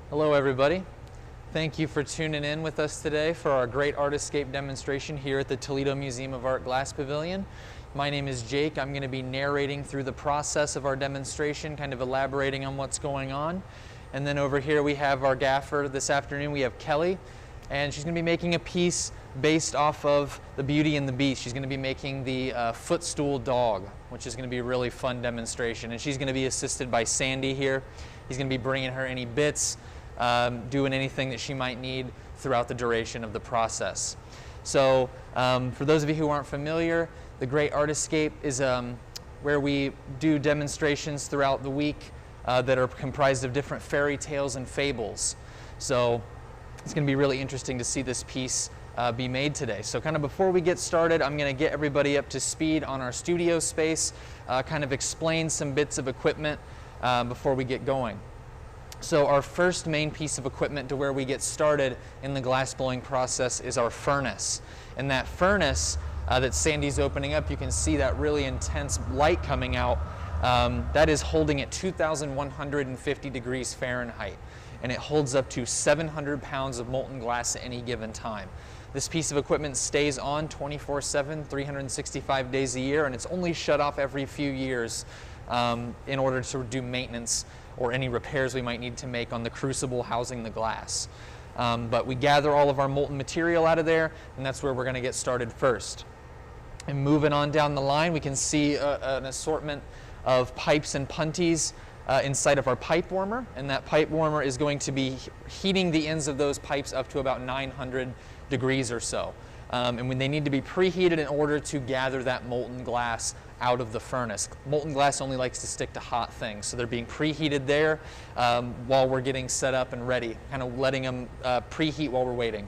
Hello everybody. Thank you for tuning in with us today for our Great Artiscape demonstration here at the Toledo Museum of Art Glass Pavilion. My name is Jake. I'm going to be narrating through the process of our demonstration, kind of elaborating on what's going on. And then over here we have our gaffer this afternoon. We have Kelly, and she's going to be making a piece based off of the Beauty and the Beast. She's going to be making the Footstool dog, which is going to be a really fun demonstration. And she's going to be assisted by Sandy here. He's going to be bringing her any bits, doing anything that she might need throughout the duration of the process. So for those of you who aren't familiar, the Great Artiscape is where we do demonstrations throughout the week that are comprised of different fairy tales and fables. So it's going to be really interesting to see this piece be made today. So kind of before we get started, I'm going to get everybody up to speed on our studio space, kind of explain some bits of equipment before we get going. So our first main piece of equipment to where we get started in the glass blowing process is our furnace. And that furnace that Sandy's opening up, you can see that really intense light coming out. That is holding at 2,150 degrees Fahrenheit. And it holds up to 700 pounds of molten glass at any given time. This piece of equipment stays on 24/7, 365 days a year, and it's only shut off every few years in order to do maintenance or any repairs we might need to make on the crucible housing the glass. But we gather all of our molten material out of there, and that's where we're going to get started first. And moving on down the line, we can see an assortment of pipes and punties inside of our pipe warmer, and that pipe warmer is going to be heating the ends of those pipes up to about 900 degrees or so. And when they need to be preheated in order to gather that molten glass out of the furnace. Molten glass only likes to stick to hot things, so they're being preheated there while we're getting set up and ready, kind of letting them preheat while we're waiting.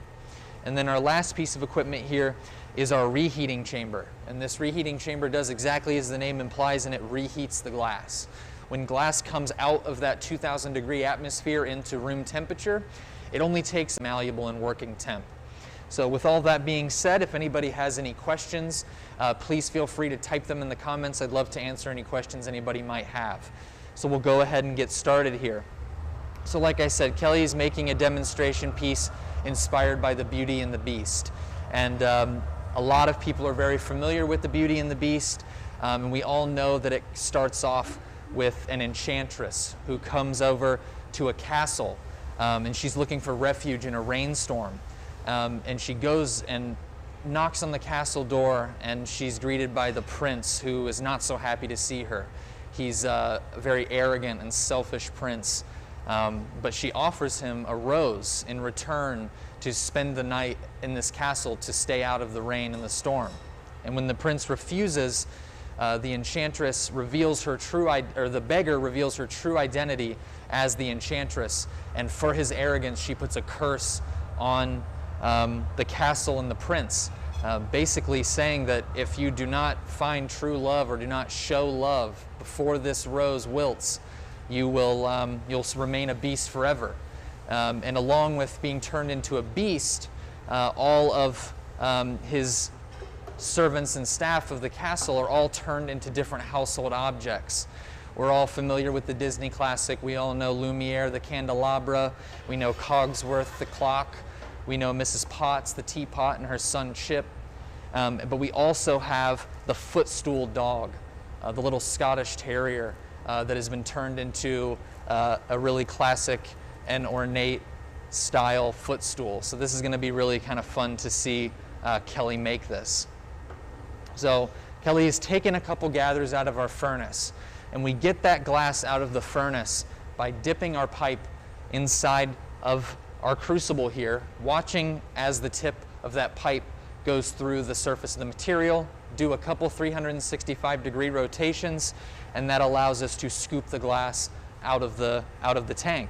And then our last piece of equipment here is our reheating chamber. And this reheating chamber does exactly as the name implies, and it reheats the glass. When glass comes out of that 2,000 degree atmosphere into room temperature, it only takes malleable and working temp. So with all that being said, if anybody has any questions, please feel free to type them in the comments. I'd love to answer any questions anybody might have. So we'll go ahead and get started here. So like I said, Kelly is making a demonstration piece inspired by the Beauty and the Beast. And a lot of people are very familiar with the Beauty and the Beast. And we all know that it starts off with an enchantress who comes over to a castle, and she's looking for refuge in a rainstorm. And she goes and knocks on the castle door, and she's greeted by the prince, who is not so happy to see her. He's a very arrogant and selfish prince, but she offers him a rose in return to spend the night in this castle to stay out of the rain and the storm. And when the prince refuses, the enchantress reveals her the beggar reveals her true identity as the enchantress, and for his arrogance she puts a curse on the castle and the prince, basically saying that if you do not find true love or do not show love before this rose wilts, you'll remain a beast forever. And along with being turned into a beast, all of his servants and staff of the castle are all turned into different household objects. We're all familiar with the Disney classic. We all know Lumiere, the candelabra. We know Cogsworth, the clock. We know Mrs. Potts, the teapot, and her son Chip. But we also have the Footstool dog, the little Scottish terrier that has been turned into a really classic and ornate style footstool. So this is going to be really kind of fun to see Kelly make this. So Kelly has taken a couple gathers out of our furnace, and we get that glass out of the furnace by dipping our pipe inside of our crucible here, watching as the tip of that pipe goes through the surface of the material, do a couple 365 degree rotations, and that allows us to scoop the glass out of the tank.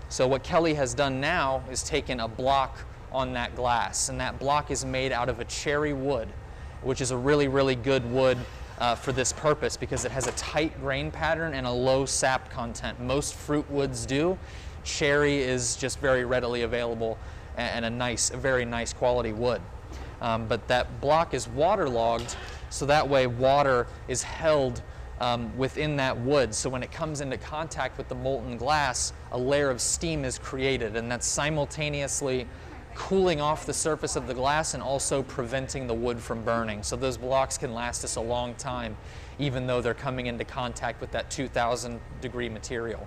So what Kelly has done now is taken a block on that glass, and that block is made out of a cherry wood, which is a really, really good wood for this purpose because it has a tight grain pattern and a low sap content. Most fruit woods do. Cherry is just very readily available and a very nice quality wood. But that block is waterlogged, so that way water is held within that wood. So when it comes into contact with the molten glass, a layer of steam is created, and that's simultaneously cooling off the surface of the glass and also preventing the wood from burning. So those blocks can last us a long time, even though they're coming into contact with that 2,000-degree material.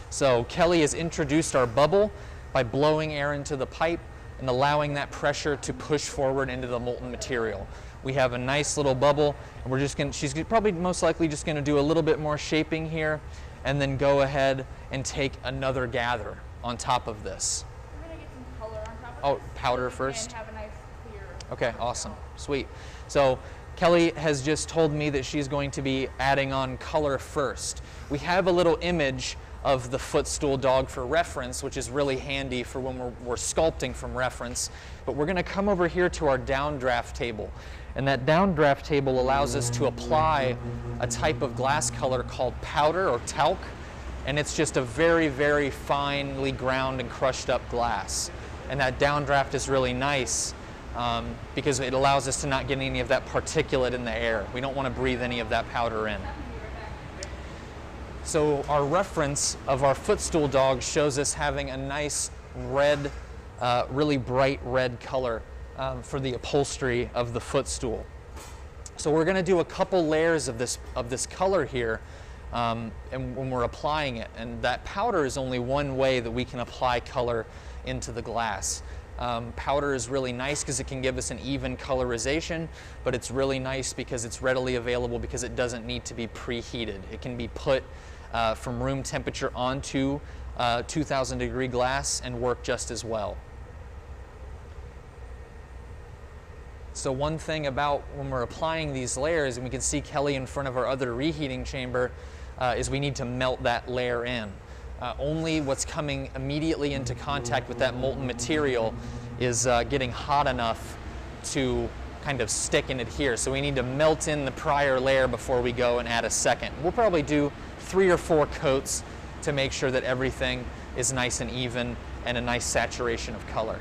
So Kelly has introduced our bubble by blowing air into the pipe and allowing that pressure to push forward into the molten material. We have a nice little bubble, and we're just going to, she's probably most likely just going to do a little bit more shaping here and then go ahead and take another gather on top of this. We're going to get some color on top of Oh, this, powder so first? and have a nice clear. Okay, awesome, sweet. So Kelly has just told me that she's going to be adding on color first. We have a little image of the Footstool dog for reference, which is really handy for when we're sculpting from reference. But we're going to come over here to our downdraft table. And that downdraft table allows us to apply a type of glass color called powder or talc. And it's just a very, very finely ground and crushed up glass. And that downdraft is really nice because it allows us to not get any of that particulate in the air. We don't want to breathe any of that powder in. So our reference of our Footstool dog shows us having a nice red, really bright red color for the upholstery of the Footstool. So we're going to do a couple layers of this color here and when we're applying it. And that powder is only one way that we can apply color into the glass. Powder is really nice because it can give us an even colorization, but it's really nice because it's readily available because it doesn't need to be preheated. It can be put from room temperature onto 2,000-degree glass and work just as well. So one thing about when we're applying these layers, and we can see Kelly in front of our other reheating chamber, is we need to melt that layer in. Only what's coming immediately into contact with that molten material is getting hot enough to kind of stick and adhere. So we need to melt in the prior layer before we go and add a second. We'll probably do 3 or 4 coats to make sure that everything is nice and even and a nice saturation of color.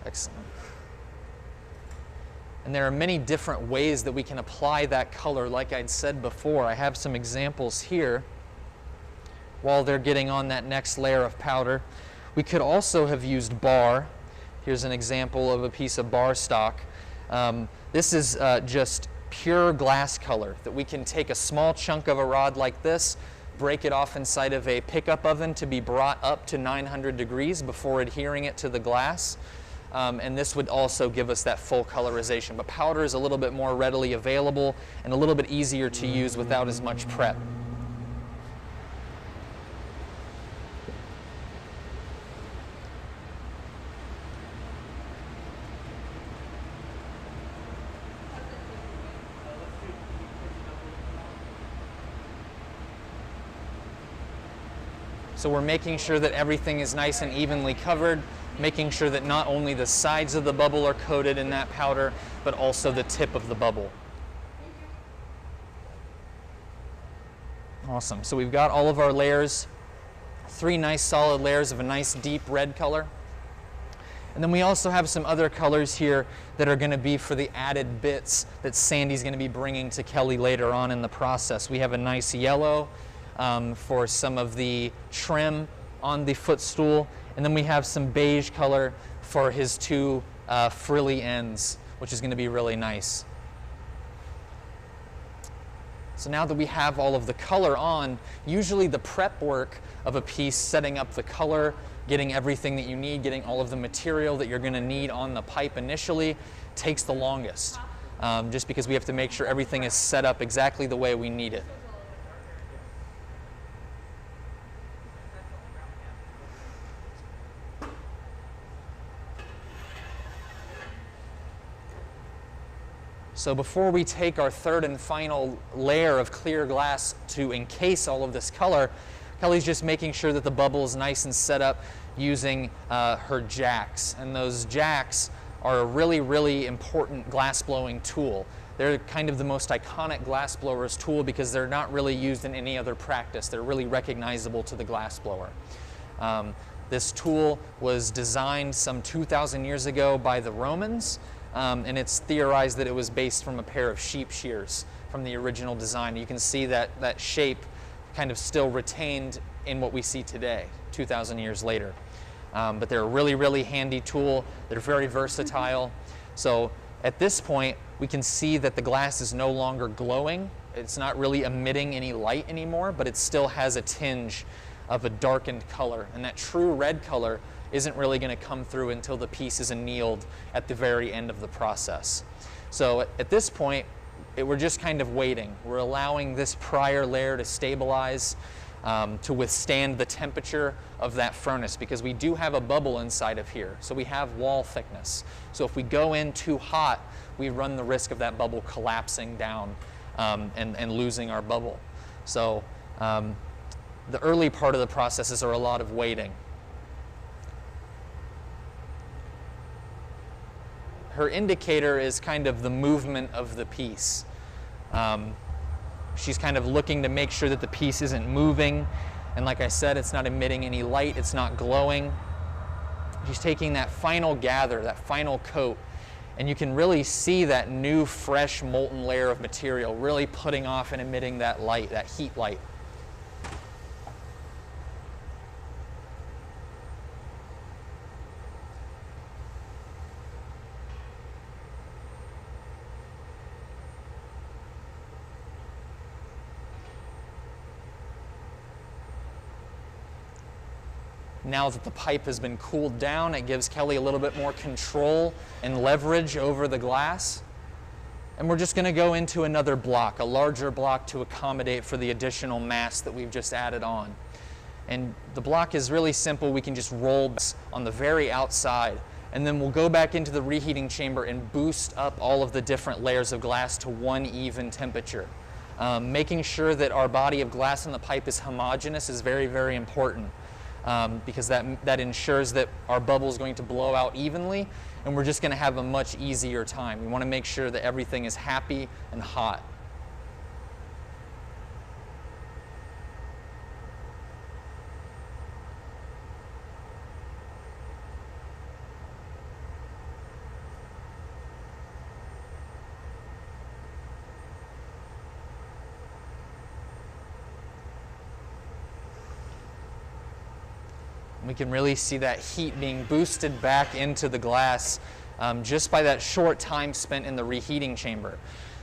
Excellent. And there are many different ways that we can apply that color. Like I'd said before, I have some examples here while they're getting on that next layer of powder. We could also have used bar. Here's an example of a piece of bar stock. This is just pure glass color that we can take a small chunk of a rod like this, break it off inside of a pickup oven to be brought up to 900 degrees before adhering it to the glass. And this would also give us that full colorization. But powder is a little bit more readily available and a little bit easier to use without as much prep. So we're making sure that everything is nice and evenly covered, making sure that not only the sides of the bubble are coated in that powder, but also the tip of the bubble. Awesome. So we've got all of our layers, 3 nice solid layers of a nice deep red color. And then we also have some other colors here that are going to be for the added bits that Sandy's going to be bringing to Kelly later on in the process. We have a nice yellow for some of the trim on the Footstool. And then we have some beige color for his 2 frilly ends, which is going to be really nice. So now that we have all of the color on, usually the prep work of a piece, setting up the color, getting everything that you need, getting all of the material that you're going to need on the pipe initially, takes the longest. Just because we have to make sure everything is set up exactly the way we need it. So before we take our 3rd and final layer of clear glass to encase all of this color, Kelly's just making sure that the bubble is nice and set up using her jacks. And those jacks are a really, really important glass blowing tool. They're kind of the most iconic glassblower's tool because they're not really used in any other practice. They're really recognizable to the glassblower. This tool was designed some 2,000 years ago by the Romans, and it's theorized that it was based from a pair of sheep shears from the original design. You can see that shape kind of still retained in what we see today, 2,000 years later. But they're a really, really handy tool. They're very versatile. So at this point, we can see that the glass is no longer glowing. It's not really emitting any light anymore, but it still has a tinge of a darkened color. And that true red color isn't really going to come through until the piece is annealed at the very end of the process. So at this point, we're just kind of waiting. We're allowing this prior layer to stabilize, to withstand the temperature of that furnace, because we do have a bubble inside of here. So we have wall thickness. So if we go in too hot, we run the risk of that bubble collapsing down and losing our bubble. So the early part of the processes are a lot of waiting. Her indicator is kind of the movement of the piece. She's kind of looking to make sure that the piece isn't moving. And like I said, it's not emitting any light, it's not glowing. She's taking that final gather, that final coat, and you can really see that new, fresh, molten layer of material really putting off and emitting that light, that heat light. Now that the pipe has been cooled down, it gives Kelly a little bit more control and leverage over the glass. And we're just going to go into another block, a larger block, to accommodate for the additional mass that we've just added on. And the block is really simple. We can just roll on the very outside, and then we'll go back into the reheating chamber and boost up all of the different layers of glass to one even temperature. Making sure that our body of glass in the pipe is homogeneous is very, very important. Because that ensures that our bubble is going to blow out evenly, and we're just going to have a much easier time. We want to make sure that everything is happy and hot. We can really see that heat being boosted back into the glass just by that short time spent in the reheating chamber.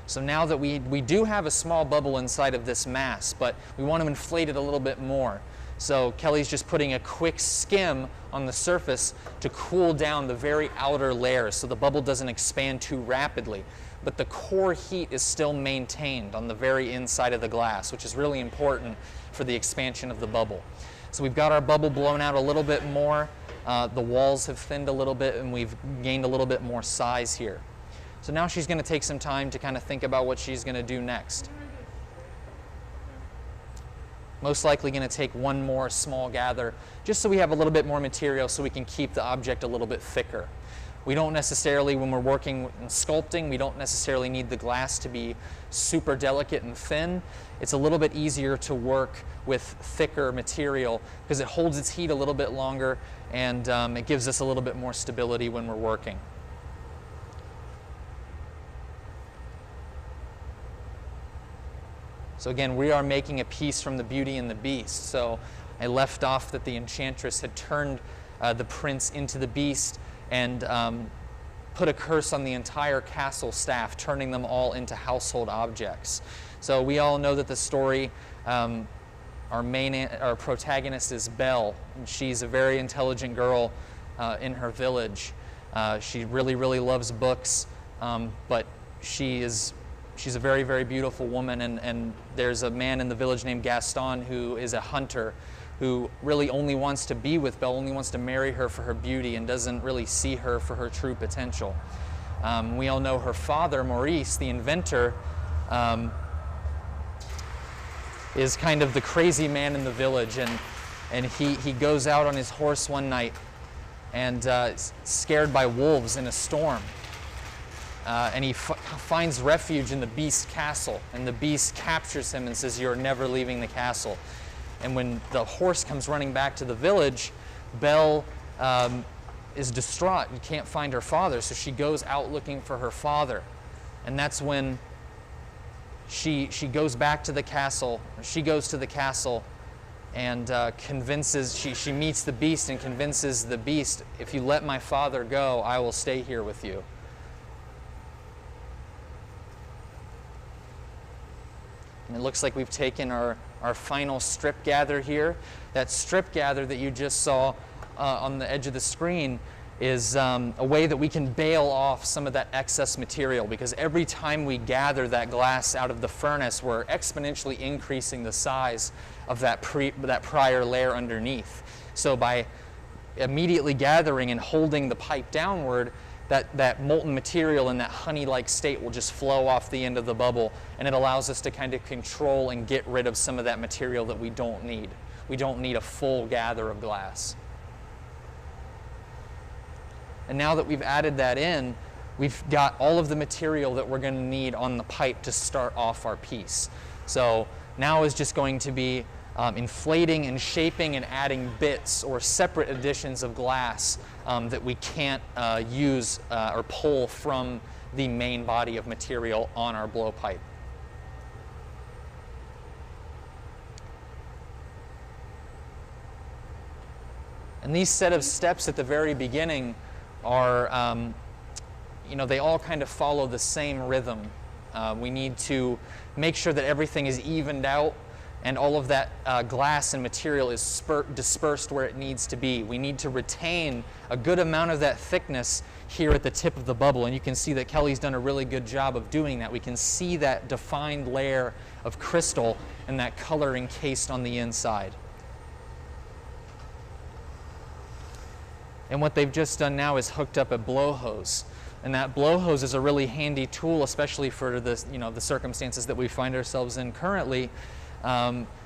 So now that we do have a small bubble inside of this mass, but we want to inflate it a little bit more. So Kelly's just putting a quick skim on the surface to cool down the very outer layers so the bubble doesn't expand too rapidly. But the core heat is still maintained on the very inside of the glass, which is really important for the expansion of the bubble. So we've got our bubble blown out a little bit more. The walls have thinned a little bit, and we've gained a little bit more size here. So now she's going to take some time to kind of think about what she's going to do next. Most likely going to take one more small gather, just so we have a little bit more material so we can keep the object a little bit thicker. We don't necessarily, when we're working in sculpting, we don't necessarily need the glass to be super delicate and thin. It's a little bit easier to work with thicker material because it holds its heat a little bit longer, and it gives us a little bit more stability when we're working. So again, we are making a piece from the Beauty and the Beast. So I left off that the enchantress had turned the prince into the beast and put a curse on the entire castle staff, turning them all into household objects. So we all know that the story, our protagonist is Belle, and she's a very intelligent girl in her village. She really, really loves books, but she's a very, very beautiful woman, and there's a man in the village named Gaston who is a hunter who really only wants to be with Belle, only wants to marry her for her beauty, and doesn't really see her for her true potential. We all know her father, Maurice, the inventor, is kind of the crazy man in the village, and he goes out on his horse one night and scared by wolves in a storm. and he finds refuge in the beast's castle, and the beast captures him and says, "You're never leaving the castle." And when the horse comes running back to the village, Belle is distraught and can't find her father, so she goes out looking for her father. And that's when she goes back to the castle, or she goes to the castle and she meets the beast and convinces the beast, "If you let my father go, I will stay here with you." And it looks like we've taken our final strip gather here. That strip gather that you just saw on the edge of the screen is a way that we can bail off some of that excess material, because every time we gather that glass out of the furnace, we're exponentially increasing the size of that prior layer underneath. So by immediately gathering and holding the pipe downward, that molten material in that honey-like state will just flow off the end of the bubble, and it allows us to kind of control and get rid of some of that material that we don't need. We don't need a full gather of glass. And now that we've added that in, we've got all of the material that we're going to need on the pipe to start off our piece. So now is just going to be inflating and shaping and adding bits or separate additions of glass that we can't use or pull from the main body of material on our blowpipe. And these set of steps at the very beginning are, they all kind of follow the same rhythm. We need to make sure that everything is evened out and all of that glass and material is dispersed where it needs to be. We need to retain a good amount of that thickness here at the tip of the bubble, and you can see that Kelly's done a really good job of doing that. We can see that defined layer of crystal and that color encased on the inside. And what they've just done now is hooked up a blow hose. And that blow hose is a really handy tool, especially for the circumstances that we find ourselves in currently.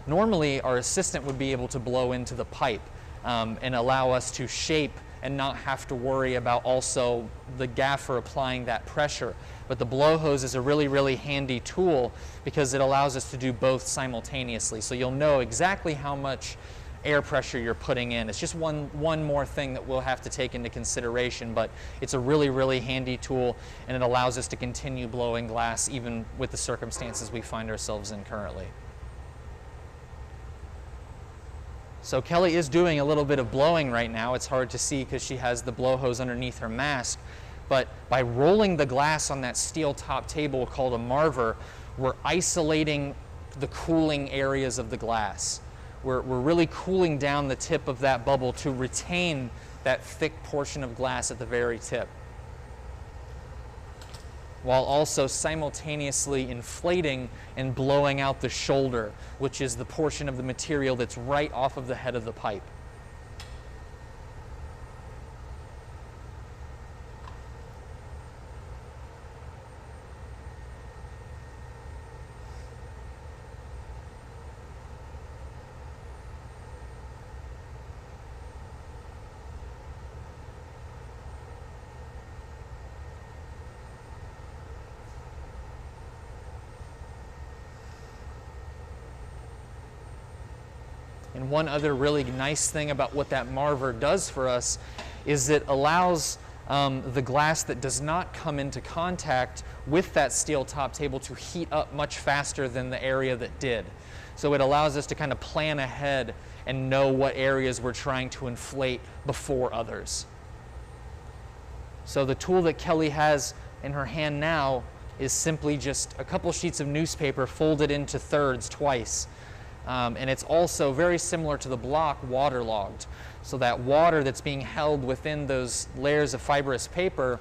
Normally, our assistant would be able to blow into the pipe and allow us to shape and not have to worry about also the gaffer applying that pressure. But the blow hose is a really, really handy tool because it allows us to do both simultaneously. So you'll know exactly how much air pressure you're putting in. It's just one more thing that we'll have to take into consideration, but it's a really, really handy tool, and it allows us to continue blowing glass even with the circumstances we find ourselves in currently. So Kelly is doing a little bit of blowing right now. It's hard to see because she has the blow hose underneath her mask, but by rolling the glass on that steel top table called a marver, we're isolating the cooling areas of the glass. We're really cooling down the tip of that bubble to retain that thick portion of glass at the very tip, while also simultaneously inflating and blowing out the shoulder, which is the portion of the material that's right off of the head of the pipe. And one other really nice thing about what that marver does for us is it allows the glass that does not come into contact with that steel top table to heat up much faster than the area that did. So it allows us to kind of plan ahead and know what areas we're trying to inflate before others. So the tool that Kelly has in her hand now is simply just a couple sheets of newspaper folded into thirds twice. And it's also very similar to the block, waterlogged. So that water that's being held within those layers of fibrous paper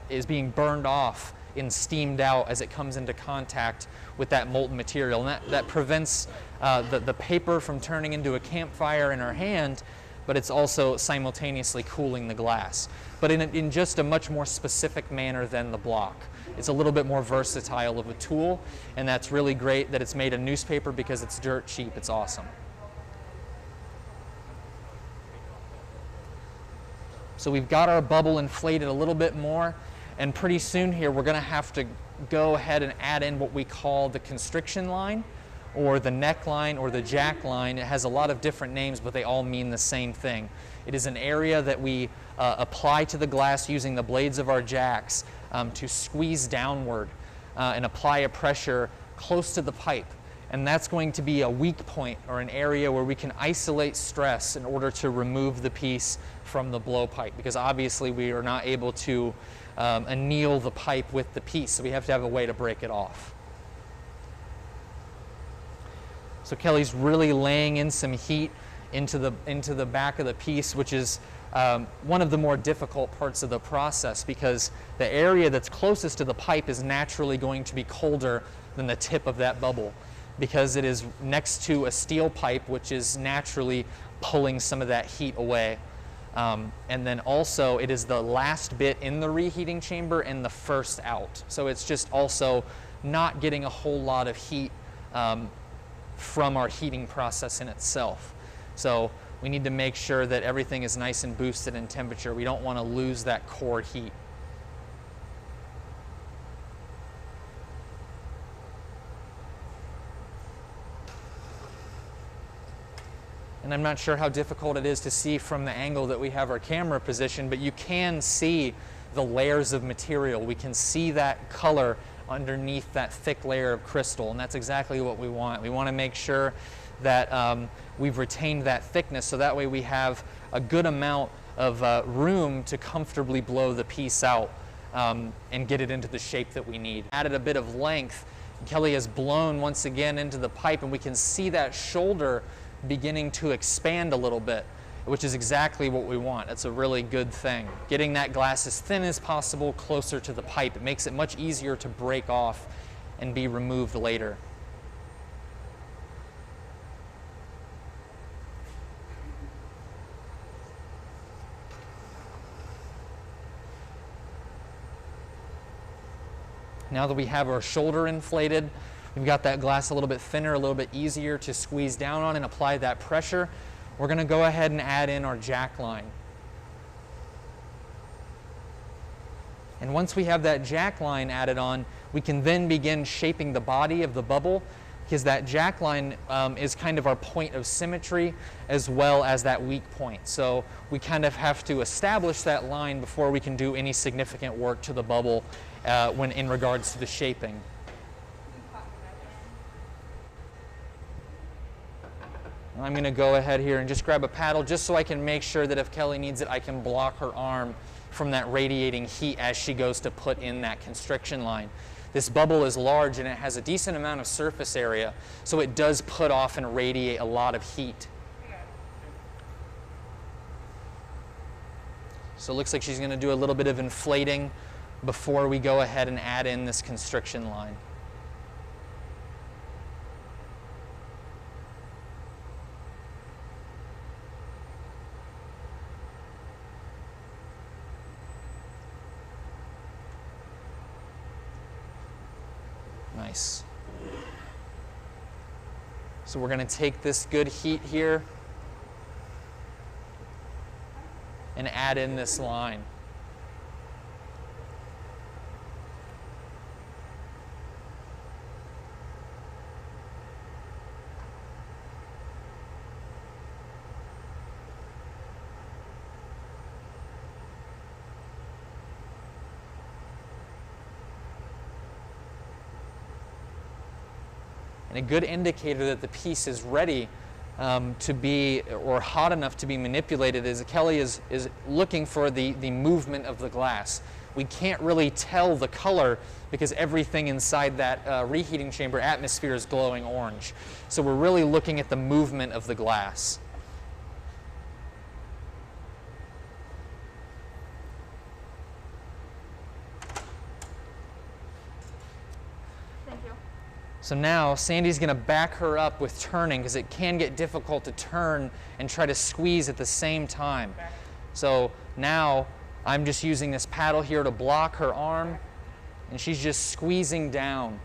is being burned off and steamed out as it comes into contact with that molten material. And that prevents the paper from turning into a campfire in our hand, but it's also simultaneously cooling the glass, but in just a much more specific manner than the block. It's a little bit more versatile of a tool, and that's really great that it's made of newspaper because it's dirt cheap. It's awesome. So we've got our bubble inflated a little bit more, And pretty soon here, we're gonna have to go ahead and add in what we call the constriction line, or the neckline, or the jack line. It has a lot of different names, but they all mean the same thing. It is an area that we apply to the glass using the blades of our jacks to squeeze downward and apply a pressure close to the pipe. And that's going to be a weak point, or an area where we can isolate stress in order to remove the piece from the blowpipe, because obviously we are not able to anneal the pipe with the piece, so we have to have a way to break it off. So Kelly's really laying in some heat into the back of the piece, which is one of the more difficult parts of the process, because the area that's closest to the pipe is naturally going to be colder than the tip of that bubble, because it is next to a steel pipe, which is naturally pulling some of that heat away. And then also it is the last bit in the reheating chamber and the first out. So it's just also not getting a whole lot of heat from our heating process in itself. So we need to make sure that everything is nice and boosted in temperature. We don't want to lose that core heat. And I'm not sure how difficult it is to see from the angle that we have our camera positioned, but you can see the layers of material. We can see that color underneath that thick layer of crystal, and that's exactly what we want. We want to make sure that we've retained that thickness, so that way we have a good amount of room to comfortably blow the piece out and get it into the shape that we need. Added a bit of length. Kelly has blown once again into the pipe, and we can see that shoulder beginning to expand a little bit, which is exactly what we want. That's a really good thing. Getting that glass as thin as possible closer to the pipe. It makes it much easier to break off and be removed later. Now that we have our shoulder inflated, we've got that glass a little bit thinner, a little bit easier to squeeze down on and apply that pressure. We're going to go ahead and add in our jack line. And once we have that jack line added on, we can then begin shaping the body of the bubble, because that jack line is kind of our point of symmetry as well as that weak point. So we kind of have to establish that line before we can do any significant work to the bubble when in regards to the shaping. I'm going to go ahead here and just grab a paddle just so I can make sure that if Kelly needs it, I can block her arm from that radiating heat as she goes to put in that constriction line. This bubble is large and it has a decent amount of surface area, so it does put off and radiate a lot of heat. So it looks like she's going to do a little bit of inflating before we go ahead and add in this constriction line. Nice. So we're going to take this good heat here and add in this line. And a good indicator that the piece is ready to be, or hot enough to be manipulated, is Kelly is looking for the movement of the glass. We can't really tell the color because everything inside that reheating chamber atmosphere is glowing orange. So we're really looking at the movement of the glass. So now Sandy's going to back her up with turning, because it can get difficult to turn and try to squeeze at the same time. So now I'm just using this paddle here to block her arm, and she's just squeezing down,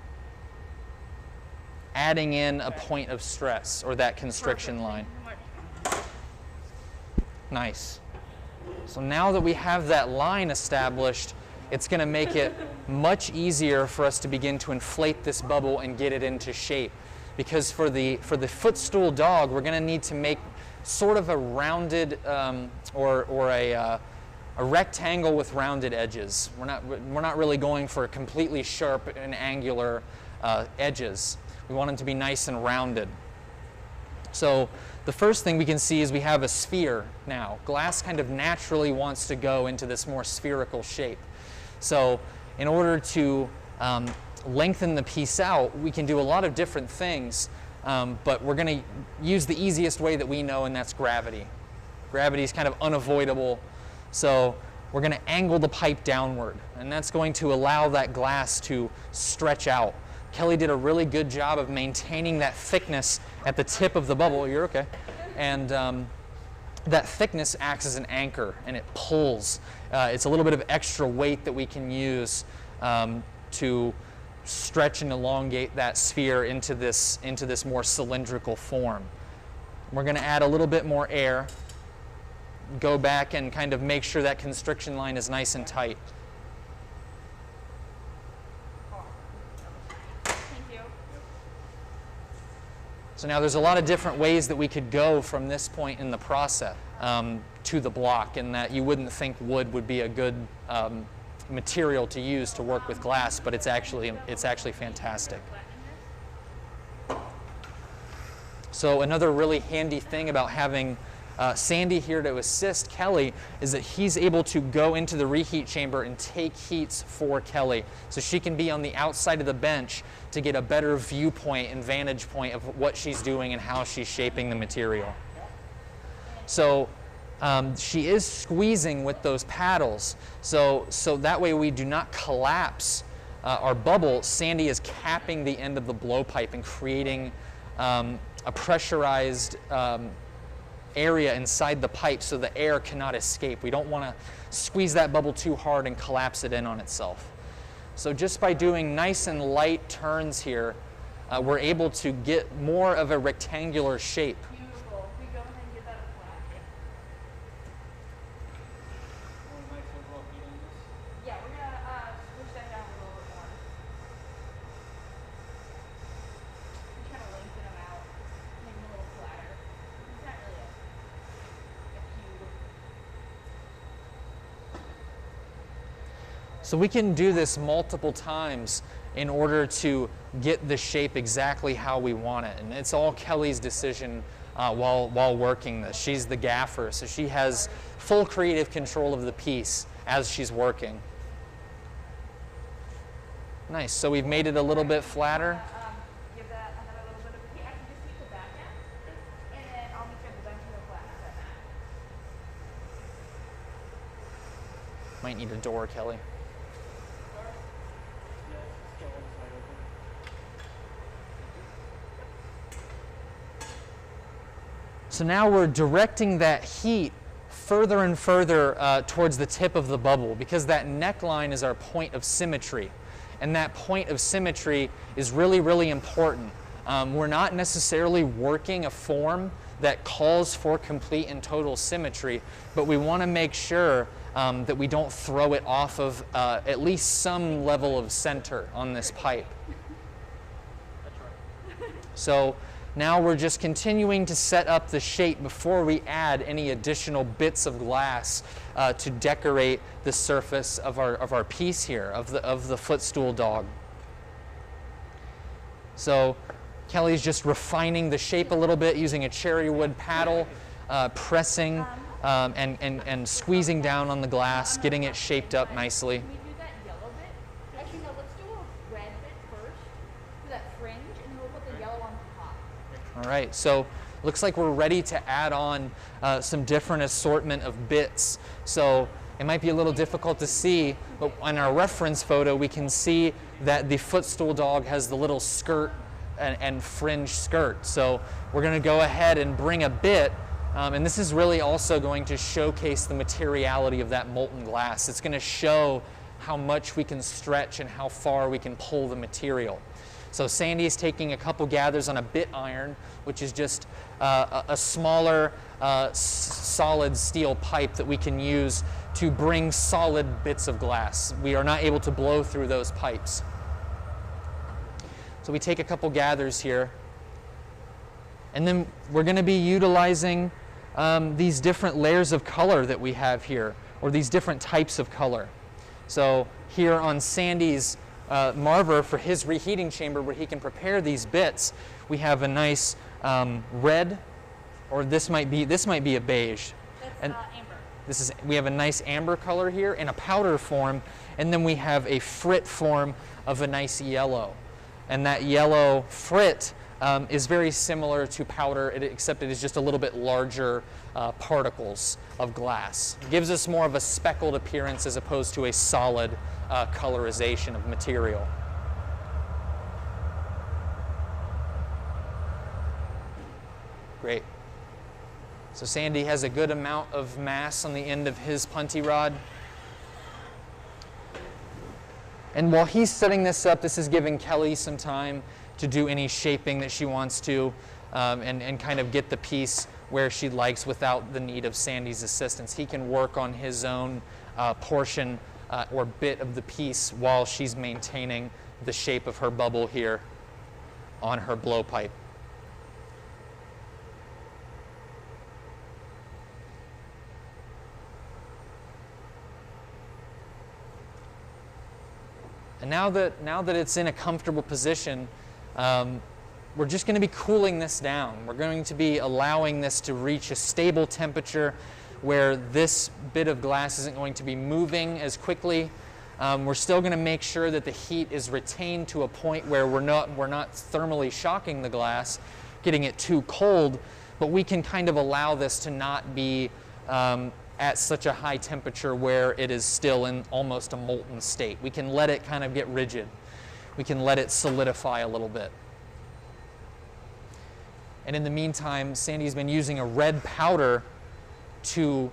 adding in a point of stress, or that constriction line. Nice. So now that we have that line established, it's going to make it much easier for us to begin to inflate this bubble and get it into shape. Because for the footstool dog, we're going to need to make sort of a rounded or a rectangle with rounded edges. We're not really going for completely sharp and angular edges. We want them to be nice and rounded. So the first thing we can see is we have a sphere now. Glass kind of naturally wants to go into this more spherical shape. So in order to lengthen the piece out, we can do a lot of different things, but we're going to use the easiest way that we know, and that's gravity. Gravity is kind of unavoidable, so we're going to angle the pipe downward, and that's going to allow that glass to stretch out. Kelly did a really good job of maintaining that thickness at the tip of the bubble. You're okay. And that thickness acts as an anchor, and it pulls. It's a little bit of extra weight that we can use to stretch and elongate that sphere into this more cylindrical form. We're going to add a little bit more air, go back and kind of make sure that constriction line is nice and tight. So now there's a lot of different ways that we could go from this point in the process to the block, and that you wouldn't think wood would be a good material to use to work with glass, but it's actually fantastic. So another really handy thing about having Sandy here to assist Kelly is that he's able to go into the reheat chamber and take heats for Kelly, so she can be on the outside of the bench to get a better viewpoint and vantage point of what she's doing and how she's shaping the material. So she is squeezing with those paddles, so that way we do not collapse our bubble. Sandy is capping the end of the blowpipe and creating a pressurized area inside the pipe so the air cannot escape. We don't want to squeeze that bubble too hard and collapse it in on itself. So just by doing nice and light turns here, we're able to get more of a rectangular shape. Beautiful. We go ahead and give that a flat. Yeah, we're going to switch that down a little bit more. Just kind of lengthen them out, make them a little flatter. It's not really a cube. So we can do this multiple times in order to get the shape exactly how we want it. And it's all Kelly's decision while working this. She's the gaffer, so she has full creative control of the piece as she's working. Nice, so we've made it a little bit flatter. Give that another little bit of heat. I can just heat the back end, and then I'll make sure the bench will flatten out that mat. Might need a door, Kelly. So now we're directing that heat further and further towards the tip of the bubble, because that neckline is our point of symmetry. And that point of symmetry is really, really important. We're not necessarily working a form that calls for complete and total symmetry, but we want to make sure that we don't throw it off of at least some level of center on this pipe. So now we're just continuing to set up the shape before we add any additional bits of glass to decorate the surface of our piece here, of the footstool dog. So Kelly's just refining the shape a little bit using a cherry wood paddle, pressing and squeezing down on the glass, getting it shaped up nicely. Can we do that yellow bit? Actually, no, let's do a red bit first, do that fringe, and then we'll put the yellow on top. All right, so looks like we're ready to add on some different assortment of bits. So it might be a little difficult to see, but on our reference photo, we can see that the footstool dog has the little skirt and fringe skirt. So we're going to go ahead and bring a bit, and this is really also going to showcase the materiality of that molten glass. It's going to show how much we can stretch and how far we can pull the material. So Sandy is taking a couple gathers on a bit iron, which is just a smaller solid steel pipe that we can use to bring solid bits of glass. We are not able to blow through those pipes. So we take a couple gathers here, and then we're going to be utilizing these different layers of color that we have here, or these different types of color. So here on Sandy's marver for his reheating chamber where he can prepare these bits, we have a nice red, or this might be a beige. That's amber. We have a nice amber color here in a powder form, and then we have a frit form of a nice yellow. And that yellow frit is very similar to powder, except it is just a little bit larger particles of glass. It gives us more of a speckled appearance as opposed to a solid colorization of material. Great. So Sandy has a good amount of mass on the end of his punty rod. And while he's setting this up, this is giving Kelly some time to do any shaping that she wants to and kind of get the piece where she likes without the need of Sandy's assistance. He can work on his own portion or bit of the piece while she's maintaining the shape of her bubble here on her blowpipe. And now that it's in a comfortable position, we're just going to be cooling this down. We're going to be allowing this to reach a stable temperature where this bit of glass isn't going to be moving as quickly. We're still going to make sure that the heat is retained to a point where we're not thermally shocking the glass, getting it too cold, but we can kind of allow this to not be at such a high temperature where it is still in almost a molten state. We can let it kind of get rigid. We can let it solidify a little bit. And in the meantime, Sandy's been using a red powder to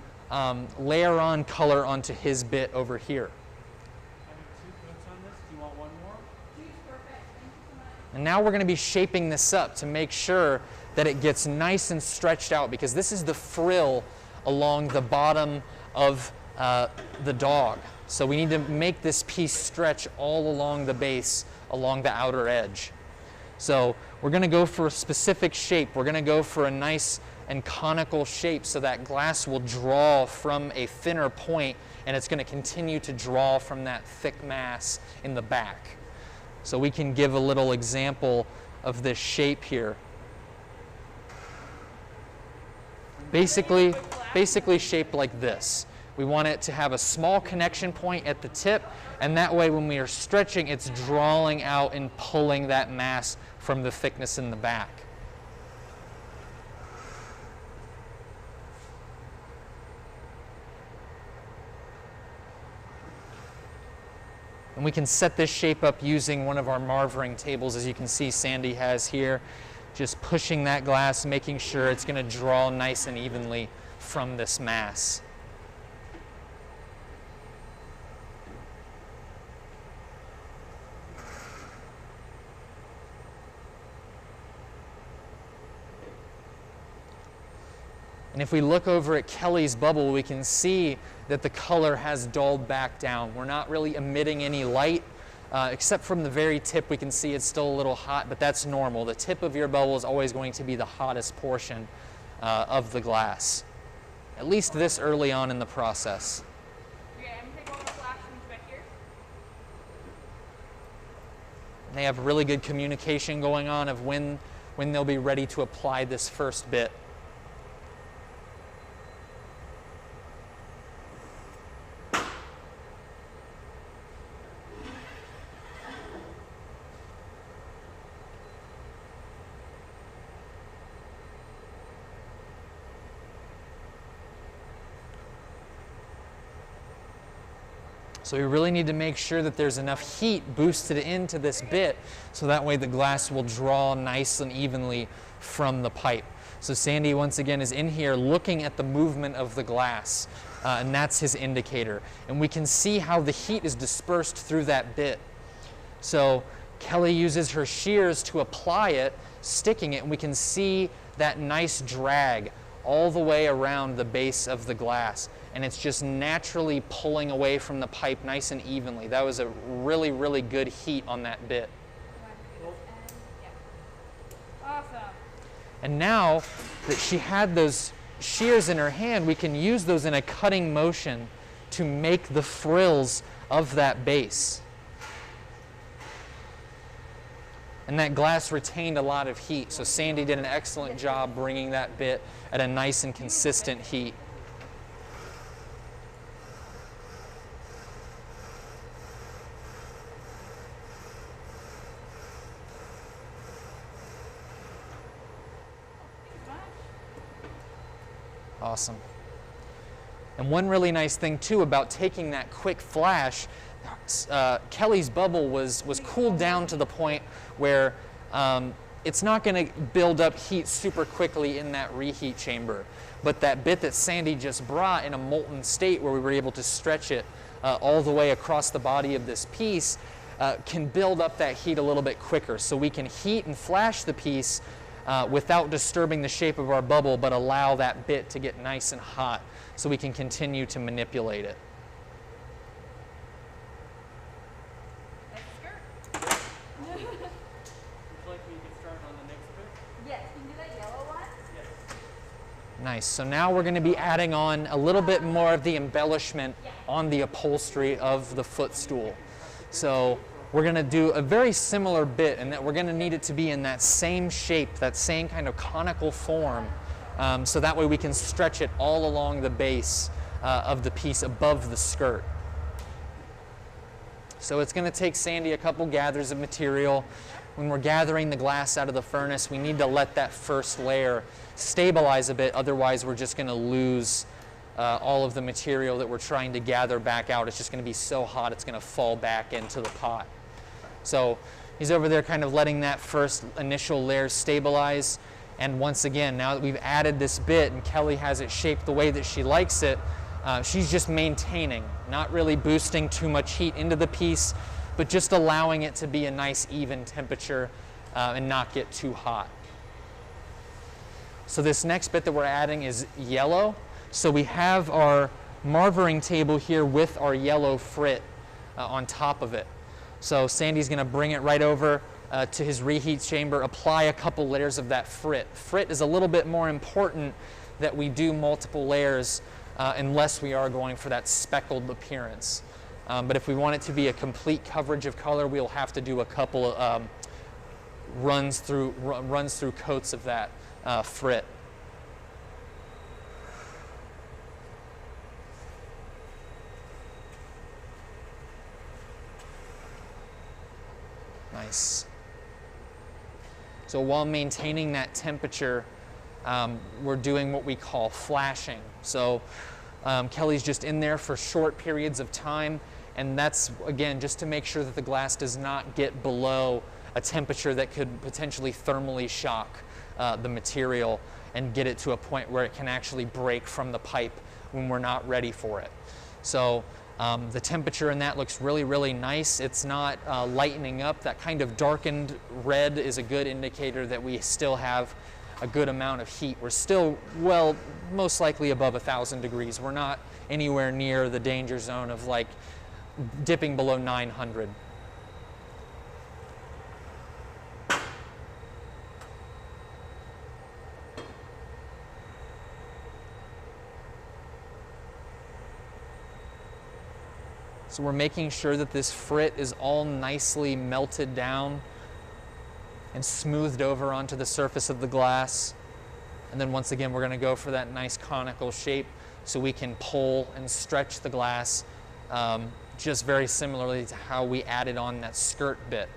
layer on color onto his bit over here. I have 2 coats on this. Do you want one more? Two's perfect. Thank you so much. And now we're going to be shaping this up to make sure that it gets nice and stretched out, because this is the frill along the bottom of the dog. So we need to make this piece stretch all along the base, along the outer edge. So we're going to go for a specific shape. We're going to go for a nice and conical shape so that glass will draw from a thinner point, and it's going to continue to draw from that thick mass in the back. So we can give a little example of this shape here. Basically shaped like this. We want it to have a small connection point at the tip, and that way when we are stretching, it's drawing out and pulling that mass from the thickness in the back. And we can set this shape up using one of our marvering tables, as you can see Sandy has here. Just pushing that glass, making sure it's going to draw nice and evenly from this mass. And if we look over at Kelly's bubble, we can see that the color has dulled back down. We're not really emitting any light. Except from the very tip, we can see it's still a little hot, but that's normal. The tip of your bubble is always going to be the hottest portion of the glass, at least this early on in the process. Okay, I'm going to take all the flash from back here. They have really good communication going on of when they'll be ready to apply this first bit. So we really need to make sure that there's enough heat boosted into this bit so that way the glass will draw nice and evenly from the pipe. So Sandy once again is in here looking at the movement of the glass, and that's his indicator. And we can see how the heat is dispersed through that bit. So Kelly uses her shears to apply it, sticking it, and we can see that nice drag all the way around the base of the glass. And it's just naturally pulling away from the pipe nice and evenly. That was a really, really good heat on that bit. Awesome. And now that she had those shears in her hand, we can use those in a cutting motion to make the frills of that base. And that glass retained a lot of heat, so Sandy did an excellent job bringing that bit at a nice and consistent heat. Awesome. And one really nice thing too about taking that quick flash, Kelly's bubble was cooled down to the point where it's not going to build up heat super quickly in that reheat chamber. But that bit that Sandy just brought in a molten state where we were able to stretch it all the way across the body of this piece can build up that heat a little bit quicker. So we can heat and flash the piece without disturbing the shape of our bubble, but allow that bit to get nice and hot so we can continue to manipulate it. Would you like me to start on the next bit? Yes, can you do that yellow one? Yes. Nice. So now we're going to be adding on a little bit more of the embellishment on the upholstery of the footstool. So we're going to do a very similar bit, and that we're going to need it to be in that same shape, that same kind of conical form, so that way we can stretch it all along the base of the piece above the skirt. So it's going to take Sandy a couple gathers of material. When we're gathering the glass out of the furnace, we need to let that first layer stabilize a bit, otherwise we're just going to lose all of the material that we're trying to gather back out. It's just going to be so hot it's going to fall back into the pot. So he's over there kind of letting that first initial layer stabilize. And once again, now that we've added this bit and Kelly has it shaped the way that she likes it, she's just maintaining, not really boosting too much heat into the piece, but just allowing it to be a nice even temperature and not get too hot. So this next bit that we're adding is yellow. So we have our marvering table here with our yellow frit on top of it. So Sandy's going to bring it right over to his reheat chamber, apply a couple layers of that frit. Frit is a little bit more important that we do multiple layers unless we are going for that speckled appearance. But if we want it to be a complete coverage of color, we'll have to do a couple of runs through coats of that frit. Nice. So while maintaining that temperature, we're doing what we call flashing. So Kelly's just in there for short periods of time, and that's, again, just to make sure that the glass does not get below a temperature that could potentially thermally shock the material and get it to a point where it can actually break from the pipe when we're not ready for it. So the temperature in that looks really, really nice. It's not lightening up. That kind of darkened red is a good indicator that we still have a good amount of heat. We're still, well, most likely above 1,000 degrees. We're not anywhere near the danger zone of like dipping below 900. So we're making sure that this frit is all nicely melted down and smoothed over onto the surface of the glass. And then once again, we're going to go for that nice conical shape so we can pull and stretch the glass just very similarly to how we added on that skirt bit.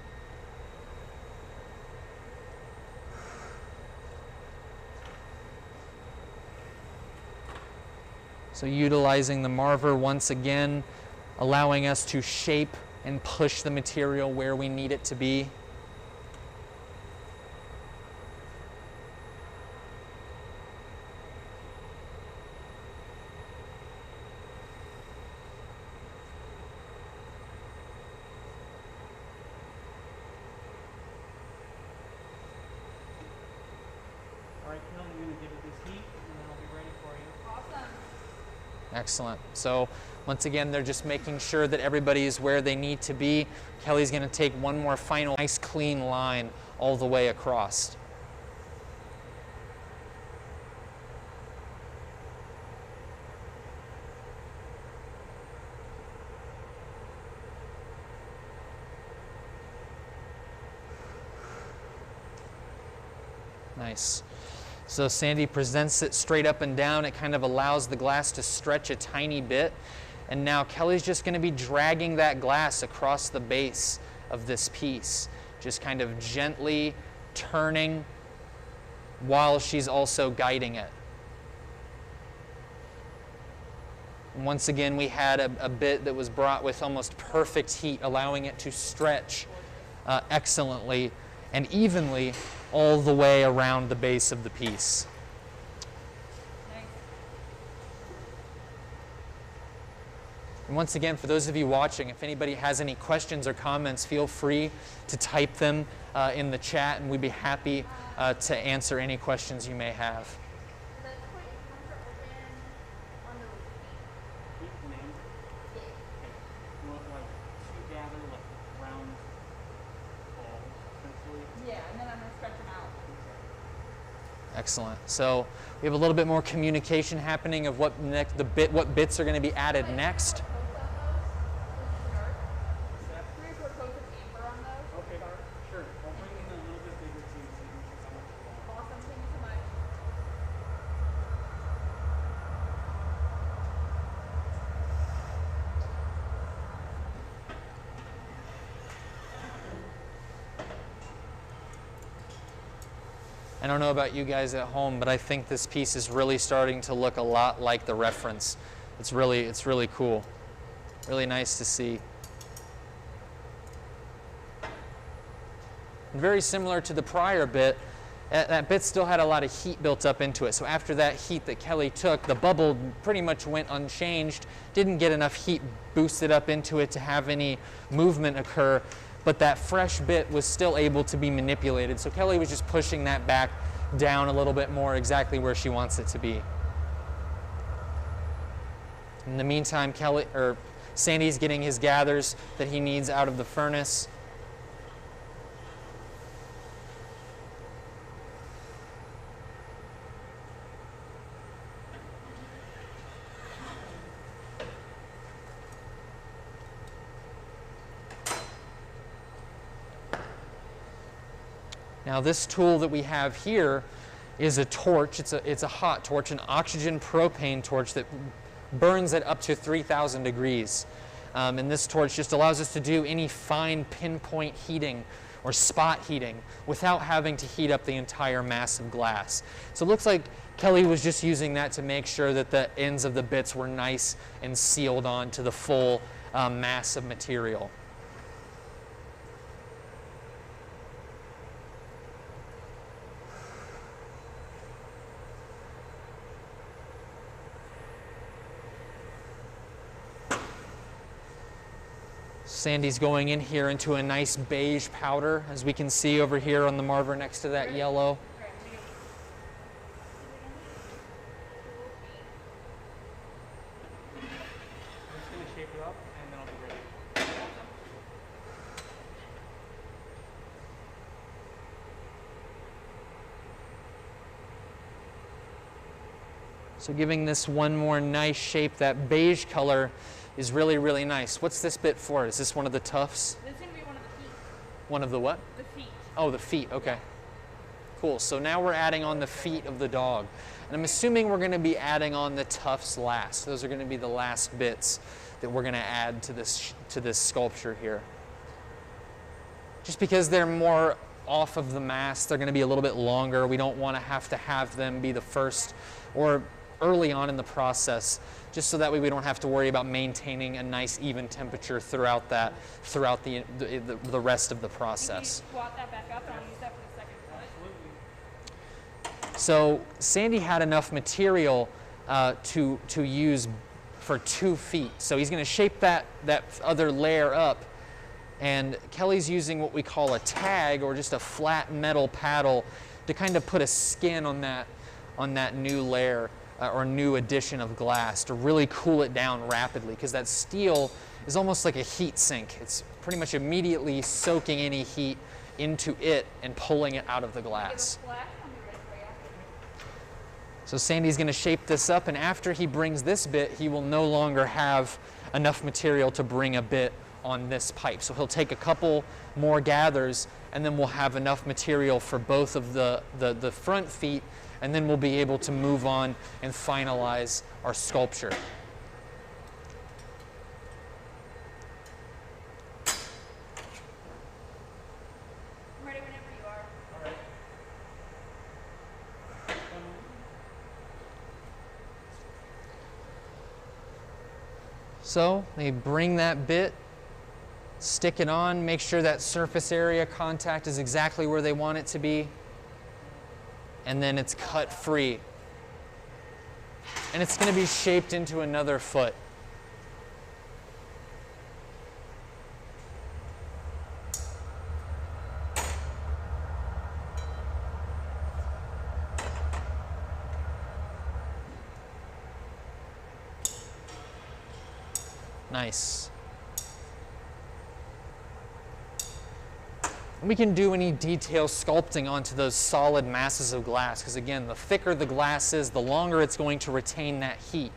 So utilizing the marver once again, allowing us to shape and push the material where we need it to be. this heat, and then I'll be ready for you. Awesome. Excellent. So once again, they're just making sure that everybody is where they need to be. Kelly's going to take one more final nice clean line all the way across. Nice. So Sandy presents it straight up and down. It kind of allows the glass to stretch a tiny bit. And now Kelly's just going to be dragging that glass across the base of this piece, just kind of gently turning while she's also guiding it. And once again, we had a bit that was brought with almost perfect heat, allowing it to stretch excellently and evenly all the way around the base of the piece. Nice. And once again, for those of you watching, if anybody has any questions or comments, feel free to type them in the chat, and we'd be happy to answer any questions you may have. Let's put your open on the Keep the name. You want like two gather like round balls, essentially. Yeah, and then I'm going to stretch them out. Excellent. So we have a little bit more communication happening of what what bits are going to be added next. Three or four coats of amber on those. Okay, sure. I'll bring in a little bit bigger too, so you can see how much you want. Awesome. Thank you so much. I don't know about you guys at home, but I think this piece is really starting to look a lot like the reference. It's really cool. Really nice to see. And very similar to the prior bit, that bit still had a lot of heat built up into it. So after that heat that Kelly took, the bubble pretty much went unchanged, didn't get enough heat boosted up into it to have any movement occur, but that fresh bit was still able to be manipulated. So Kelly was just pushing that back down a little bit more, exactly where she wants it to be. In the meantime, Sandy's getting his gathers that he needs out of the furnace. Now this tool that we have here is a torch. It's a hot torch, an oxygen propane torch that burns at up to 3,000 degrees. And this torch just allows us to do any fine pinpoint heating or spot heating without having to heat up the entire mass of glass. So it looks like Kelly was just using that to make sure that the ends of the bits were nice and sealed on to the full mass of material. Sandy's going in here into a nice beige powder, as we can see over here on the marver next to that yellow. I'm just going to shape it up, and then I'll be ready. So giving this one more nice shape, that beige color is really, really nice. What's this bit for? Is this one of the tufts? This is going to be one of the feet. One of the what? The feet. Oh, the feet, okay. Cool, so now we're adding on the feet of the dog. And I'm assuming we're gonna be adding on the tufts last. Those are gonna be the last bits that we're gonna add to this sculpture here. Just because they're more off of the mass, they're gonna be a little bit longer. We don't wanna have them be the first or early on in the process, just so that way we don't have to worry about maintaining a nice even temperature throughout the rest of the process. Can you squat that back up and I'll use that for the second foot? Absolutely. So Sandy had enough material to use for 2 feet. So he's going to shape that other layer up, and Kelly's using what we call a tag, or just a flat metal paddle, to kind of put a skin on on that new layer or new addition of glass to really cool it down rapidly, because that steel is almost like a heat sink. It's pretty much immediately soaking any heat into it and pulling it out of the glass. So Sandy's going to shape this up, and after he brings this bit, he will no longer have enough material to bring a bit on this pipe. So he'll take a couple more gathers, and then we'll have enough material for both of the front feet, and then we'll be able to move on and finalize our sculpture. I'm ready whenever you are. All right. So they bring that bit, stick it on, make sure that surface area contact is exactly where they want it to be, and then it's cut free. And it's going to be shaped into another foot. Nice. We can do any detail sculpting onto those solid masses of glass, because again, the thicker the glass is, the longer it's going to retain that heat.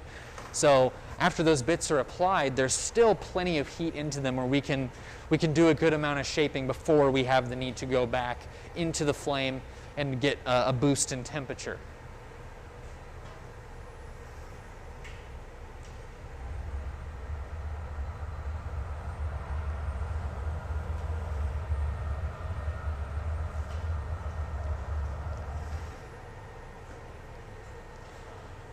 So after those bits are applied, there's still plenty of heat into them where we can do a good amount of shaping before we have the need to go back into the flame and get a boost in temperature.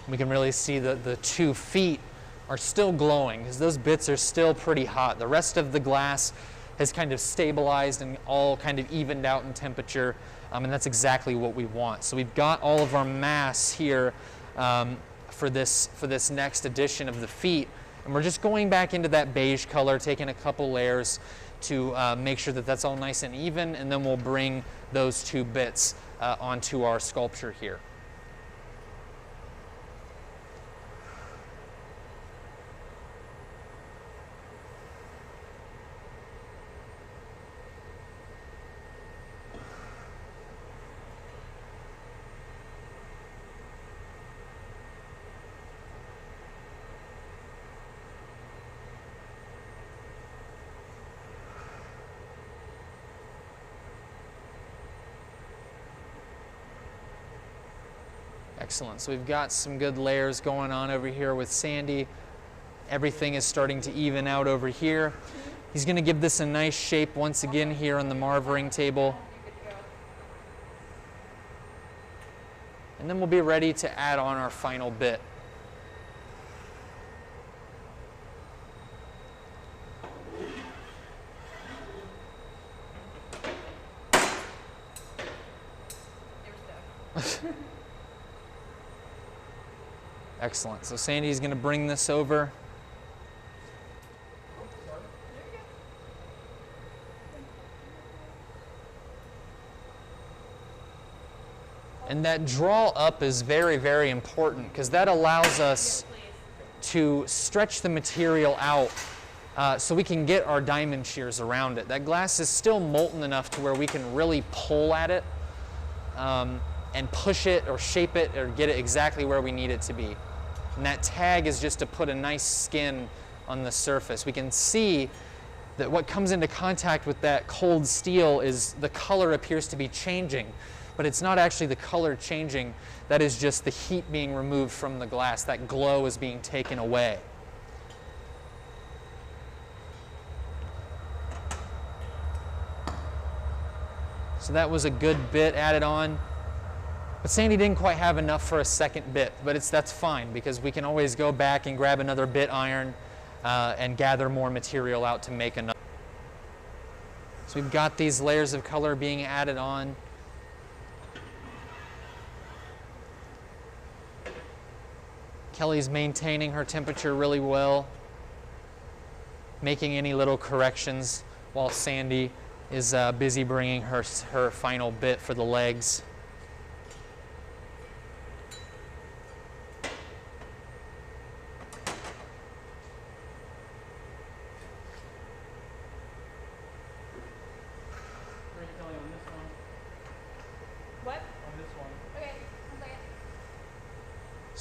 We can really see that the 2 feet are still glowing, because those bits are still pretty hot. The rest of the glass has kind of stabilized and all kind of evened out in temperature, and that's exactly what we want. So we've got all of our mass here for this next edition of the feet, and we're just going back into that beige color, taking a couple layers to make sure that that's all nice and even, and then we'll bring those 2 bits onto our sculpture here. Excellent. So we've got some good layers going on over here with Sandy. Everything is starting to even out over here. He's going to give this a nice shape once again here on the marvering table. And then we'll be ready to add on our final bit. Excellent. So Sandy's going to bring this over. And that draw up is very, very important, because that allows us to stretch the material out so we can get our diamond shears around it. That glass is still molten enough to where we can really pull at it and push it or shape it or get it exactly where we need it to be. And that tag is just to put a nice skin on the surface. We can see that what comes into contact with that cold steel is the color appears to be changing, but it's not actually the color changing. That is just the heat being removed from the glass. That glow is being taken away. So that was a good bit added on. But Sandy didn't quite have enough for a second bit, but that's fine, because we can always go back and grab another bit iron and gather more material out to make another. So we've got these layers of color being added on. Kelly's maintaining her temperature really well, making any little corrections while Sandy is busy bringing her final bit for the legs.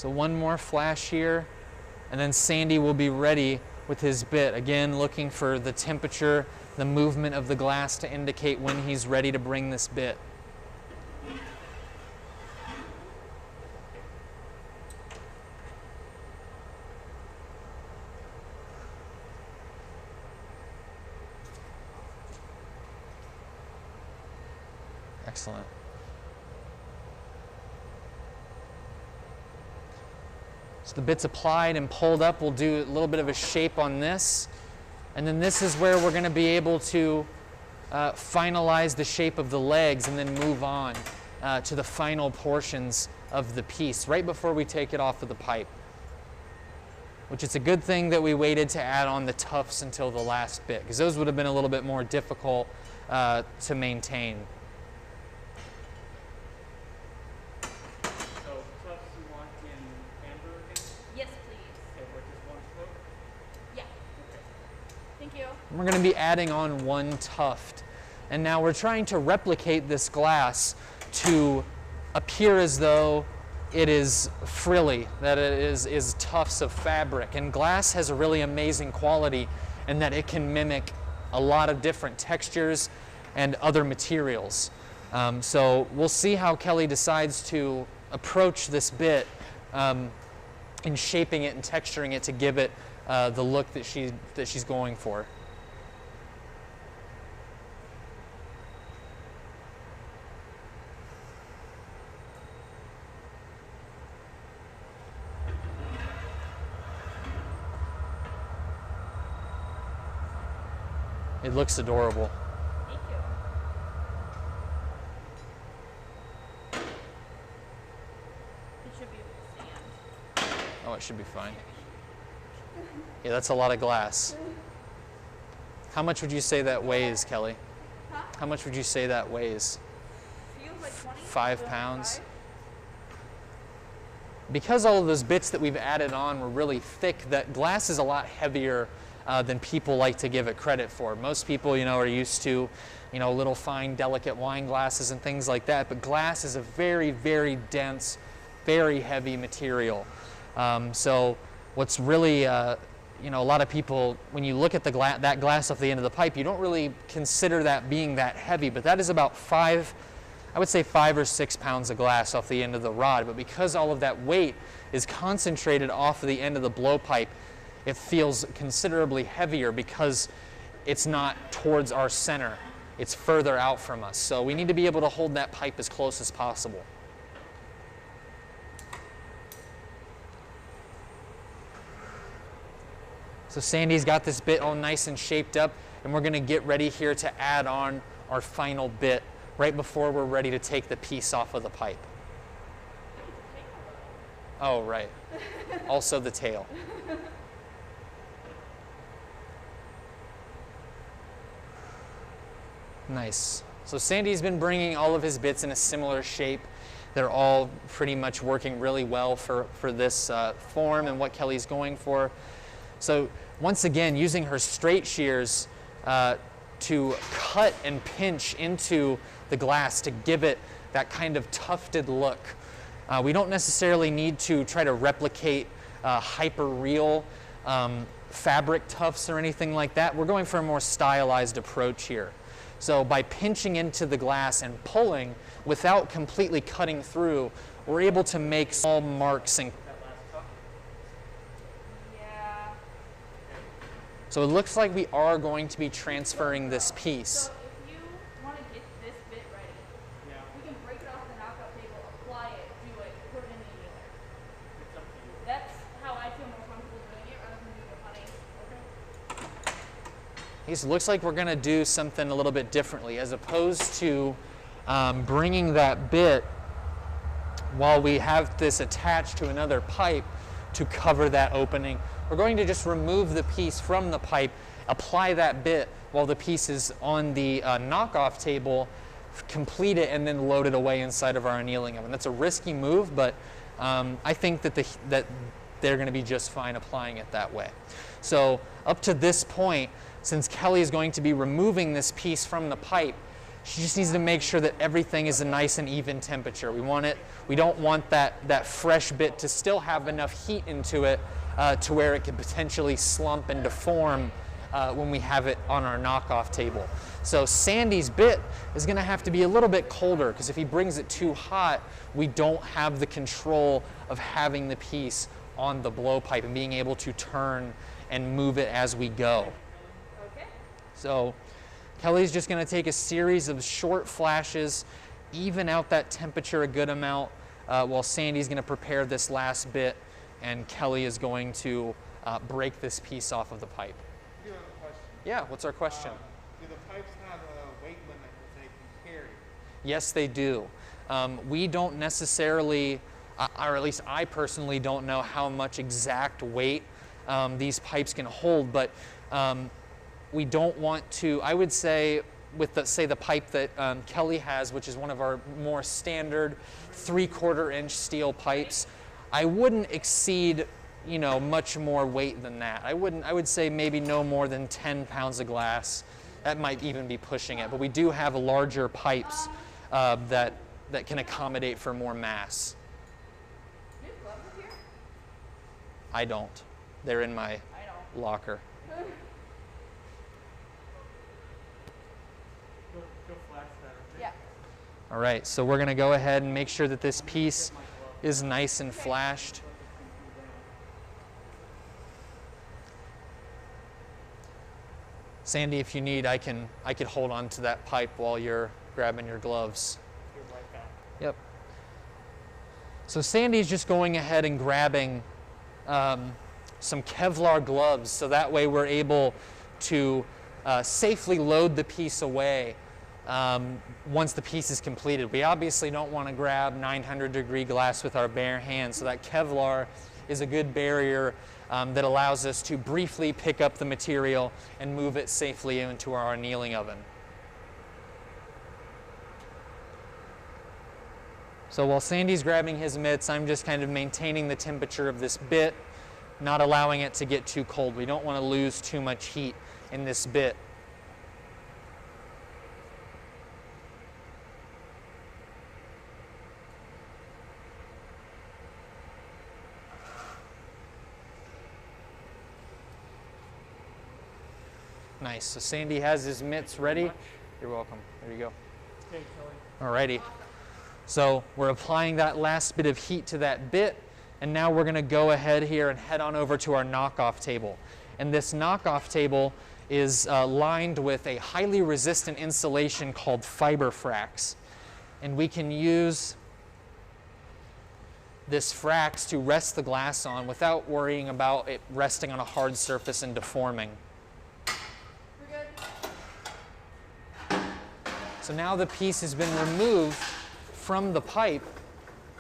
So one more flash here, and then Sandy will be ready with his bit. Again, looking for the temperature, the movement of the glass to indicate when he's ready to bring this bit. Excellent. So the bit's applied and pulled up. We'll do a little bit of a shape on this. And then this is where we're going to be able to finalize the shape of the legs and then move on to the final portions of the piece right before we take it off of the pipe. Which it's a good thing that we waited to add on the tufts until the last bit, because those would have been a little bit more difficult to maintain. We're going to be adding on one tuft. And now we're trying to replicate this glass to appear as though it is frilly, that it is tufts of fabric. And glass has a really amazing quality in that it can mimic a lot of different textures and other materials. So we'll see how Kelly decides to approach this bit in shaping it and texturing it to give it the look that she's going for. It looks adorable. Thank you. It should be able to stand. Oh, it should be fine. Yeah, that's a lot of glass. How much would you say that weighs, Kelly? Huh? How much would you say that weighs? Feels like 20? 5 pounds? Because all of those bits that we've added on were really thick, that glass is a lot heavier than people like to give it credit for. Most people, are used to, little fine, delicate wine glasses and things like that. But glass is a very, very dense, very heavy material. So what's really, a lot of people, when you look at that glass off the end of the pipe, you don't really consider that being that heavy. But that is about 5 or 6 pounds of glass off the end of the rod. But because all of that weight is concentrated off of the end of the blowpipe, it feels considerably heavier because it's not towards our center. It's further out from us. So we need to be able to hold that pipe as close as possible. So Sandy's got this bit all nice and shaped up, and we're going to get ready here to add on our final bit right before we're ready to take the piece off of the pipe. Oh, right. Also the tail. Nice. So Sandy's been bringing all of his bits in a similar shape. They're all pretty much working really well for this form and what Kelly's going for. So once again, using her straight shears to cut and pinch into the glass to give it that kind of tufted look. We don't necessarily need to try to replicate hyper real fabric tufts or anything like that. We're going for a more stylized approach here. So by pinching into the glass and pulling without completely cutting through, we're able to make small marks. And Yeah. so it looks like we are going to be transferring this piece. So if you want to get this bit ready, we can break it off the knockout table, apply it, do it, put it in the annealer. It's up to you. That's how I feel more comfortable doing it rather than doing it honey. It looks like we're going to do something a little bit differently. As opposed to bringing that bit while we have this attached to another pipe to cover that opening, we're going to just remove the piece from the pipe, apply that bit while the piece is on the knockoff table, complete it, and then load it away inside of our annealing oven. That's a risky move, but I think that they're going to be just fine applying it that way. So up to this point, since Kelly is going to be removing this piece from the pipe, She just needs to make sure that everything is a nice and even temperature. We don't want that fresh bit to still have enough heat into it to where it could potentially slump and deform when we have it on our knockoff table. So Sandy's bit is going to have to be a little bit colder, because if he brings it too hot, we don't have the control of having the piece on the blowpipe and being able to turn and move it as we go. Okay. So Kelly's just going to take a series of short flashes, even out that temperature a good amount, while Sandy's going to prepare this last bit, and Kelly is going to break this piece off of the pipe. I do have a question. Yeah, what's our question? Do the pipes have a weight limit that they can carry? Yes, they do. We don't necessarily, or at least I personally don't know how much exact weight these pipes can hold, but we don't want to, I would say, with the pipe that Kelly has, which is one of our more standard 3/4 inch steel pipes, I wouldn't exceed, you know, much more weight than that. I would say maybe no more than 10 pounds of glass. That might even be pushing it, but we do have larger pipes that can accommodate for more mass. Do you have gloves up here? I don't. They're in my I don't. locker. Go flash that. Okay? Yeah. All right, so we're going to go ahead and make sure that this piece is nice and flashed. Sandy, if you need, I could hold on to that pipe while you're grabbing your gloves. You're right back. Yep. So Sandy's just going ahead and grabbing some Kevlar gloves, so that way we're able to safely load the piece away once the piece is completed. We obviously don't want to grab 900-degree glass with our bare hands, so that Kevlar is a good barrier that allows us to briefly pick up the material and move it safely into our annealing oven. So while Sandy's grabbing his mitts, I'm just kind of maintaining the temperature of this bit, not allowing it to get too cold. We don't want to lose too much heat in this bit. Nice. So Sandy has his mitts ready. You're welcome. There you go. Okay, Kelly. Alrighty. So we're applying that last bit of heat to that bit, and now we're going to go ahead here and head on over to our knockoff table. And this knockoff table is lined with a highly resistant insulation called Fiberfrax. And we can use this frax to rest the glass on without worrying about it resting on a hard surface and deforming. We're good. So now the piece has been removed from the pipe.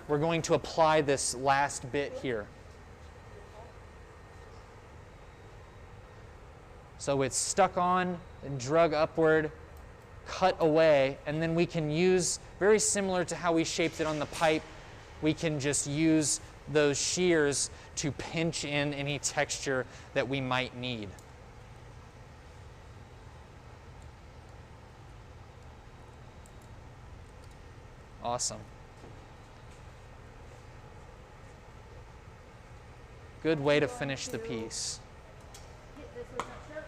We're going to apply this last bit here. So it's stuck on and drug upward, cut away, and then we can use, very similar to how we shaped it on the pipe, we can just use those shears to pinch in any texture that we might need. Awesome. Good way to finish the piece. Hit this with my shirt.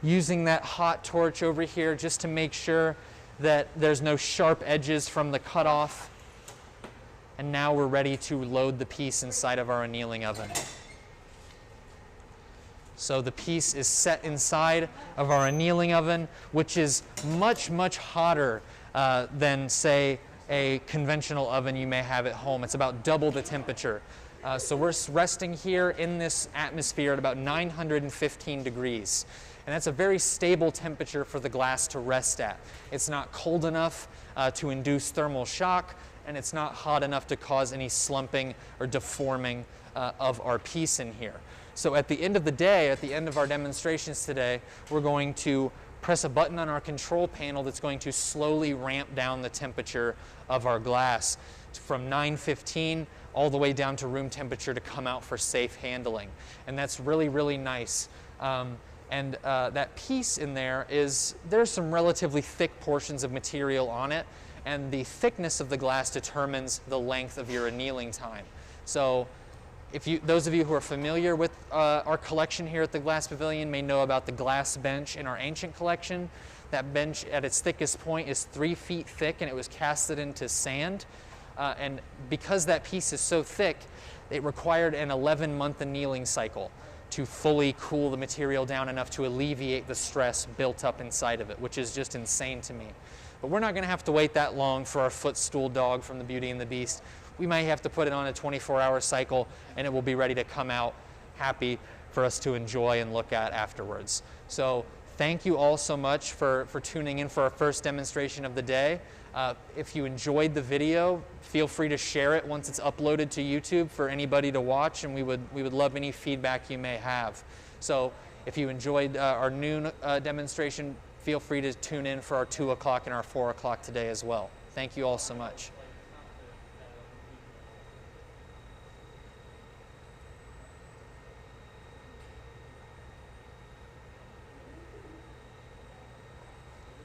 Using that hot torch over here just to make sure that there's no sharp edges from the cutoff. And now we're ready to load the piece inside of our annealing oven. So the piece is set inside of our annealing oven, which is much, much hotter than, say, a conventional oven you may have at home. It's about double the temperature. So we're resting here in this atmosphere at about 915 degrees. And that's a very stable temperature for the glass to rest at. It's not cold enough to induce thermal shock, and it's not hot enough to cause any slumping or deforming of our piece in here. So at the end of the day, at the end of our demonstrations today, we're going to press a button on our control panel that's going to slowly ramp down the temperature of our glass from 915 all the way down to room temperature to come out for safe handling. And that's really, really nice. And that piece in there there's some relatively thick portions of material on it, and the thickness of the glass determines the length of your annealing time. So those of you who are familiar with our collection here at the Glass Pavilion may know about the glass bench in our ancient collection. That bench at its thickest point is 3 feet thick, and it was casted into sand. And because that piece is so thick, it required an 11-month annealing cycle to fully cool the material down enough to alleviate the stress built up inside of it, which is just insane to me. But we're not going to have to wait that long for our Footstool dog from the Beauty and the Beast. We might have to put it on a 24-hour cycle, and it will be ready to come out happy for us to enjoy and look at afterwards. So thank you all so much for tuning in for our first demonstration of the day. If you enjoyed the video, feel free to share it once it's uploaded to YouTube for anybody to watch, and we would love any feedback you may have. So if you enjoyed our noon demonstration, feel free to tune in for our 2 o'clock and our 4 o'clock today as well. Thank you all so much.